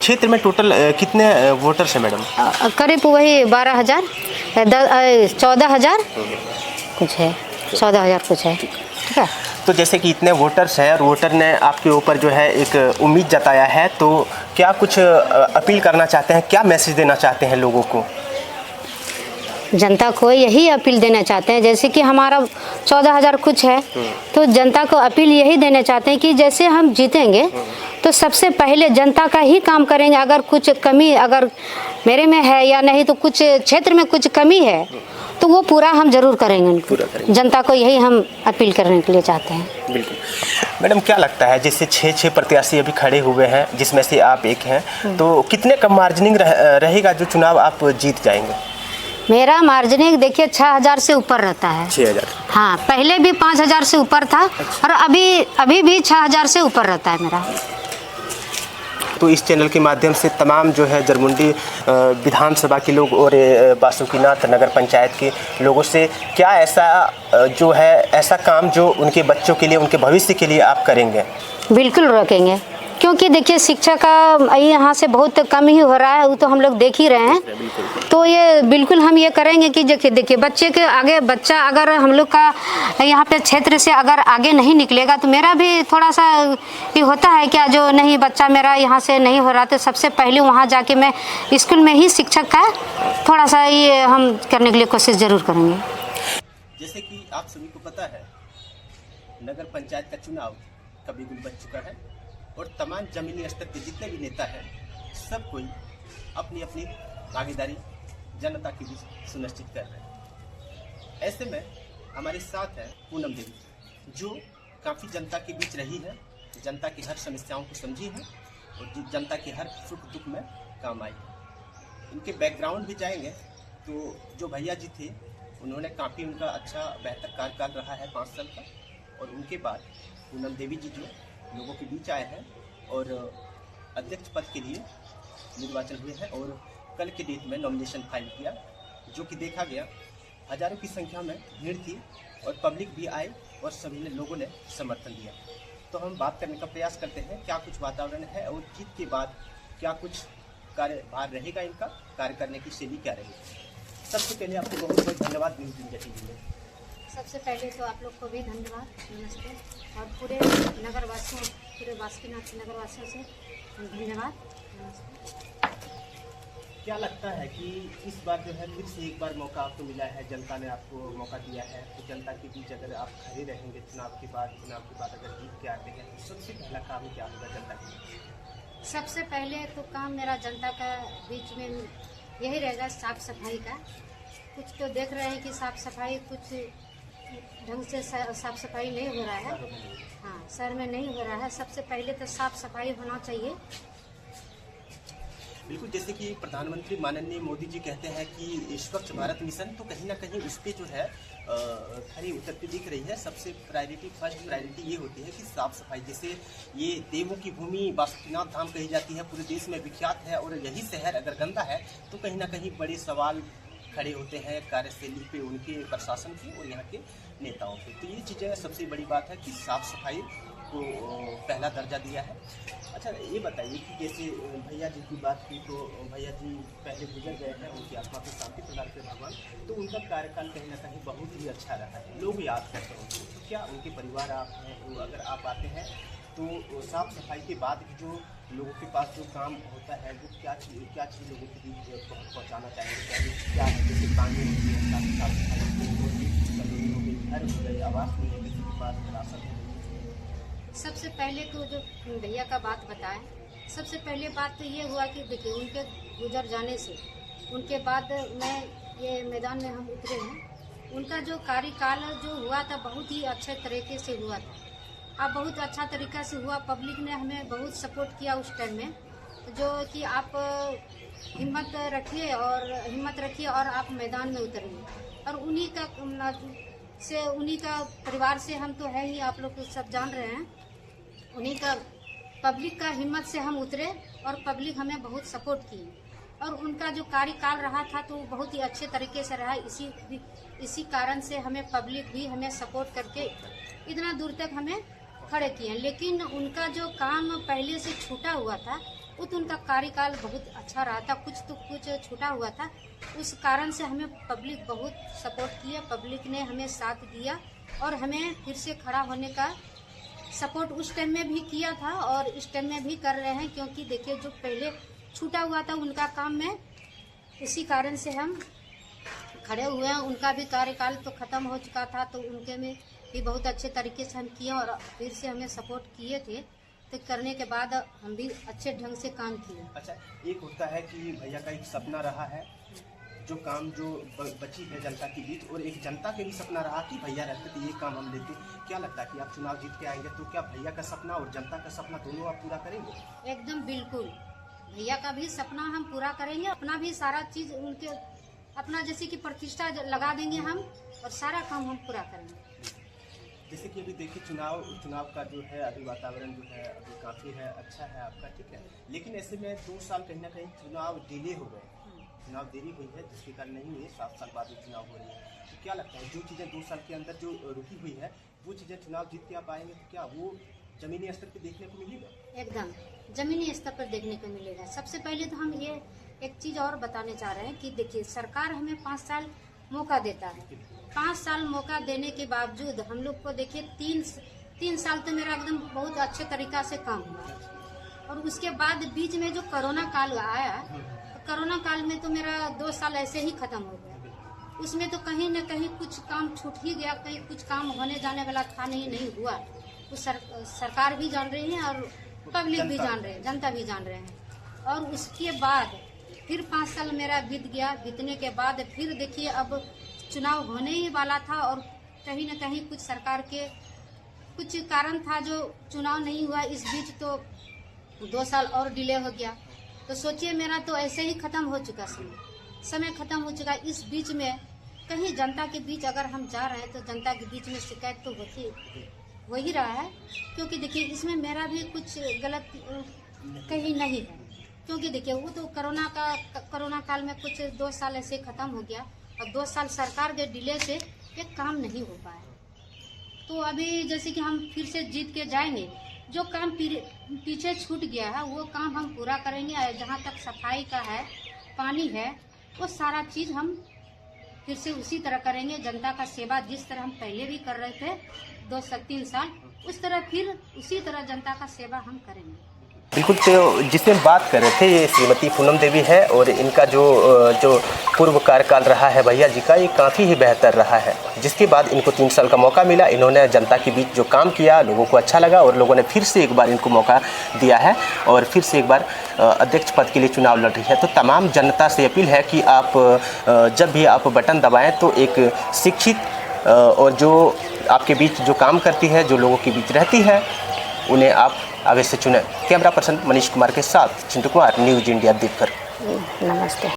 क्षेत्र में टोटल कितने वोटर्स हैं मैडम? करीब वही 12,000 14,000 कुछ है, 14,000 कुछ है। ठीक है, तो जैसे कि इतने वोटर्स हैं और वोटर ने आपके ऊपर जो है एक उम्मीद जताया है, तो क्या कुछ अपील करना चाहते हैं, क्या मैसेज देना चाहते हैं लोगों को? जनता को यही अपील देना चाहते हैं, जैसे कि हमारा 14,000 कुछ है, तो जनता को अपील यही देना चाहते हैं कि जैसे हम जीतेंगे तो सबसे पहले जनता का ही काम करेंगे। अगर कुछ कमी अगर मेरे में है या नहीं तो कुछ क्षेत्र में कुछ कमी है तो वो पूरा हम जरूर करेंगे। पूरा करेंगे। जनता को यही हम अपील करने के लिए चाहते हैं। बिल्कुल मैडम, क्या लगता है जैसे 6 प्रत्याशी अभी खड़े हुए हैं जिसमें से आप एक हैं, तो कितने कम मार्जिनिंग रहेगा जो चुनाव आप जीत जाएंगे? मेरा मार्जिनिंग देखिए 6,000 से ऊपर रहता है। 6,000? हाँ, पहले भी 5,000 से ऊपर था और अभी भी 6,000 से ऊपर रहता है मेरा। तो इस चैनल के माध्यम से तमाम जो है जरमुंडी विधानसभा के लोग और बासुकीनाथ नगर पंचायत के लोगों से क्या ऐसा जो है ऐसा काम जो उनके बच्चों के लिए, उनके भविष्य के लिए आप करेंगे? बिल्कुल रोकेंगे, क्योंकि देखिए शिक्षा का यहाँ से बहुत कम ही हो रहा है, वो तो हम लोग देख ही रहे हैं। तो ये बिल्कुल हम ये करेंगे कि देखिए बच्चे के आगे बच्चा अगर हम लोग का यहाँ पे क्षेत्र से अगर आगे नहीं निकलेगा तो मेरा भी थोड़ा सा ये होता है क्या, जो नहीं बच्चा मेरा यहाँ से नहीं हो रहा तो सबसे पहले वहाँ जाके मैं स्कूल में ही शिक्षक का थोड़ा सा ये हम करने के लिए कोशिश ज़रूर करेंगे। जैसे कि आप सभी को पता है, नगर पंचायत का चुनाव कभी गुल बच चुका है और तमाम जमीनी स्तर के जितने भी नेता हैं सब कोई अपनी अपनी भागीदारी जनता के बीच सुनिश्चित कर रहे हैं। ऐसे में हमारे साथ है पूनम देवी, जो काफ़ी जनता के बीच रही है, जनता की हर समस्याओं को समझी है और जनता के हर सुख दुख में काम आई है। इनके बैकग्राउंड भी जाएंगे तो जो भैया जी थे उन्होंने काफ़ी उनका अच्छा बेहतर कार्यकाल रहा है 5 साल का, और उनके बाद पूनम देवी जी जो लोगों के बीच आए हैं और अध्यक्ष पद के लिए निर्वाचन हुए हैं और कल के डेट में नॉमिनेशन फाइल किया, जो कि देखा गया हजारों की संख्या में भीड़ थी और पब्लिक भी आई और सभी ने लोगों ने समर्थन दिया। तो हम बात करने का प्रयास करते हैं क्या कुछ वातावरण है और जीत के बाद क्या कुछ कार्यभार रहेगा, इनका कार्य करने की शैली क्या रहेगी। सबसे पहले आपको बहुत बहुत धन्यवाद न्यूज़ इंडिया टीवी में। सबसे पहले तो आप लोग को भी धन्यवाद, नमस्ते, और पूरे नगरवासियों, पूरे बासुकीनाथ नगरवासियों से धन्यवाद, नमस्ते। क्या लगता है कि इस बार जो है फिर से एक बार मौका आपको मिला है, जनता ने आपको मौका दिया है, तो जनता के बीच अगर आप खड़े रहेंगे चुनाव के बाद अगर जीत के आते हैं तो सबसे पहला काम क्या होगा जनता के लिए? सबसे पहले तो काम मेरा जनता का बीच में यही रहेगा साफ सफाई का। कुछ तो देख रहे हैं कि साफ सफाई कुछ ढंग से साफ सफाई नहीं हो रहा है। हाँ, शहर में नहीं हो रहा है। सबसे पहले तो साफ सफाई होना चाहिए। बिल्कुल, जैसे कि प्रधानमंत्री माननीय मोदी जी कहते हैं कि स्वच्छ भारत मिशन, तो कहीं ना कहीं उस पर जो है खरी उतरती दिख रही है। सबसे फर्स्ट प्रायोरिटी ये होती है कि साफ सफाई। जैसे ये देवों की भूमि बासुकीनाथ धाम कही जाती है, पूरे देश में विख्यात है, और यही शहर अगर गंदा है तो कहीं ना कहीं बड़े सवाल खड़े होते हैं कार्यशैली पे उनके प्रशासन के और यहाँ के नेताओं पे। तो ये चीज़ें सबसे बड़ी बात है कि साफ सफाई को पहला दर्जा दिया है। अच्छा, ये बताइए कि जैसे भैया जी की बात की तो भैया जी पहले गुजर गए हैं, उनकी आत्मा को शांति प्रदान करे भगवान, तो उनका कार्यकाल कहीं ना कहीं बहुत ही अच्छा रहा है, लोग याद करते हैं उनको। तो क्या उनके परिवार आप हैं, तो अगर आप आते हैं तो साफ सफाई के बाद जो लोगों के पास जो काम होता है वो क्या चीज़ लोगों के बीच पहुँचाना चाहेंगे? क्या है, जैसे पानी हो गया, साफ सफाई हो गई, घर हो गए, आवास नहीं है किसी के पास, राशन है। सबसे पहले तो जो भैया का बात बताएं, सबसे पहले बात तो ये हुआ कि देखिए उनके गुजर जाने से उनके बाद मैं ये मैदान में हम उतरे हैं। उनका जो कार्यकाल जो हुआ था बहुत ही अच्छे तरीके से हुआ था। अब बहुत अच्छा तरीका से हुआ, पब्लिक ने हमें बहुत सपोर्ट किया उस टाइम में, जो कि आप हिम्मत रखिए और आप मैदान में उतरिए। और उन्हीं का परिवार से हम तो है ही, आप लोग सब जान रहे हैं। उन्हीं का पब्लिक का हिम्मत से हम उतरे और पब्लिक हमें बहुत सपोर्ट की, और उनका जो कार्यकाल रहा था तो बहुत ही अच्छे तरीके से रहा। इसी कारण से हमें पब्लिक भी हमें सपोर्ट करके इतना दूर तक हमें खड़े किए। लेकिन उनका जो काम पहले से छूटा हुआ था वो तो उनका कार्यकाल बहुत अच्छा रहा था, कुछ तो कुछ छूटा हुआ था। उस कारण से हमें पब्लिक बहुत सपोर्ट किया, पब्लिक ने हमें साथ दिया और हमें फिर से खड़ा होने का सपोर्ट उस टाइम में भी किया था और इस टाइम में भी कर रहे हैं। क्योंकि देखिए जो पहले छूटा हुआ था उनका काम में, इसी कारण से हम खड़े हुए हैं। उनका भी कार्यकाल तो ख़त्म हो चुका था, तो उनके में भी बहुत अच्छे तरीके से हम किए और फिर से हमें सपोर्ट किए थे, तो करने के बाद हम भी अच्छे ढंग से काम किए। अच्छा, एक होता है कि भैया का एक सपना रहा है जो काम जो बची है जनता के बीच, और एक जनता के भी सपना रहा कि भैया रहते तो ये काम हम लेते। क्या लगता है कि आप चुनाव जीत के आएंगे तो क्या भैया का सपना और जनता का सपना दोनों आप पूरा करेंगे? एकदम बिल्कुल, भैया का भी सपना हम पूरा करेंगे, अपना भी सारा चीज़ उनके अपना जैसे कि प्रतिष्ठा लगा देंगे हम और सारा काम हम पूरा करेंगे। जैसे कि अभी देखिए चुनाव का जो है अभी वातावरण जो है अभी काफ़ी है अच्छा है आपका, ठीक है, लेकिन ऐसे में 2 साल कहीं ना कहीं चुनाव डिले हो गए, चुनाव देरी हुई है जिसके कारण नहीं हुई, 7 साल बाद चुनाव हो रही है। तो क्या लगता है जो चीज़ें 2 साल के अंदर जो रुकी हुई है वो चीज़ें चुनाव जीत के आप आएंगे तो क्या वो जमीनी स्तर पर देखने को मिलेगा? एकदम जमीनी स्तर पर देखने को मिलेगा। सबसे पहले तो हम ये एक चीज़ और बताने चाह रहे हैं कि देखिए सरकार हमें 5 साल मौका देता है। 5 साल मौका देने के बावजूद हम लोग को देखिए 3 साल तो मेरा एकदम बहुत अच्छे तरीका से काम हुआ और उसके बाद बीच में जो कोरोना काल आया, तो कोरोना काल में तो मेरा 2 साल ऐसे ही खत्म हो गया। उसमें तो कहीं न कहीं कुछ काम छूट ही गया, कहीं कुछ काम होने जाने वाला था नहीं हुआ। वो सरकार भी जान रही है और पब्लिक भी जान रहे हैं, जनता भी जान रहे हैं। और उसके बाद फिर 5 साल मेरा बीत गया। बीतने के बाद फिर देखिए अब चुनाव होने ही वाला था और कहीं न कहीं कुछ सरकार के कुछ कारण था जो चुनाव नहीं हुआ। इस बीच तो 2 साल और डिले हो गया, तो सोचिए मेरा तो ऐसे ही खत्म हो चुका समय खत्म हो चुका। इस बीच में कहीं जनता के बीच अगर हम जा रहे हैं तो जनता के बीच में शिकायत तो होती हो ही रहा है, क्योंकि देखिए इसमें मेरा भी कुछ गलत कहीं नहीं है। क्योंकि देखिए वो तो कोरोना काल में कुछ 2 साल ऐसे खत्म हो गया और 2 साल सरकार के डिले से एक काम नहीं हो पाया। तो अभी जैसे कि हम फिर से जीत के जाएंगे, जो काम पीछे छूट गया है वो काम हम पूरा करेंगे। जहाँ तक सफाई का है, पानी है, वो सारा चीज़ हम फिर से उसी तरह करेंगे। जनता का सेवा जिस तरह हम पहले भी कर रहे थे 2-3 साल, उस तरह फिर उसी तरह जनता का सेवा हम करेंगे। बिल्कुल, तो जिसमें बात कर रहे थे ये श्रीमती पूनम देवी है और इनका जो पूर्व कार्यकाल रहा है भैया जी का, ये काफ़ी ही बेहतर रहा है। जिसके बाद इनको 3 साल का मौका मिला, इन्होंने जनता के बीच जो काम किया लोगों को अच्छा लगा और लोगों ने फिर से एक बार इनको मौका दिया है और फिर से एक बार अध्यक्ष पद के लिए चुनाव लड़ रही है। तो तमाम जनता से अपील है कि आप जब भी आप बटन दबाएँ तो एक शिक्षित और जो आपके बीच जो काम करती है, जो लोगों के बीच रहती है, उन्हें आप अवश्य चुनें। कैमरा पर्सन मनीष कुमार के साथ चिंटू कुमार, न्यूज़ इंडिया, देवघर। नमस्ते।